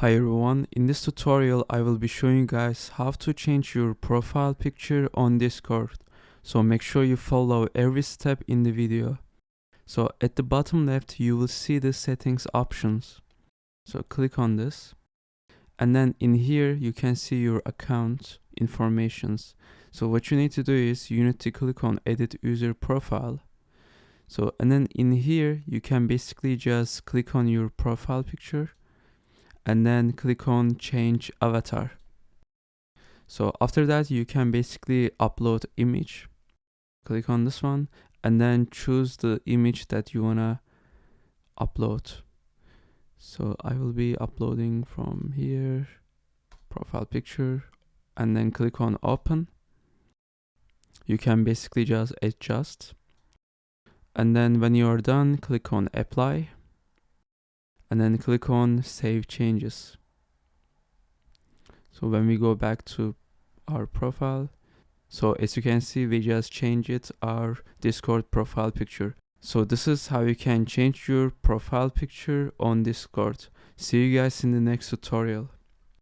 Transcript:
Hi everyone, in this tutorial I will be showing you guys how to change your profile picture on Discord. So make sure you follow every step in the video. So at the bottom left you will see the settings options. So click on this. And then in here you can see your account informations. So what you need to do is you need to click on edit user profile. So and then in here you can basically just click on your profile picture and then click on change avatar. So after that you can basically upload image. Click on this one and then choose the image that you wanna upload. So I will be uploading from here, profile picture, and then click on open. You can basically just adjust. And then when you are done, click on apply. And then click on save changes. So when we go back to our profile, so as you can see we just changed our Discord profile picture. So this is how you can change your profile picture on Discord. See you guys in the next tutorial.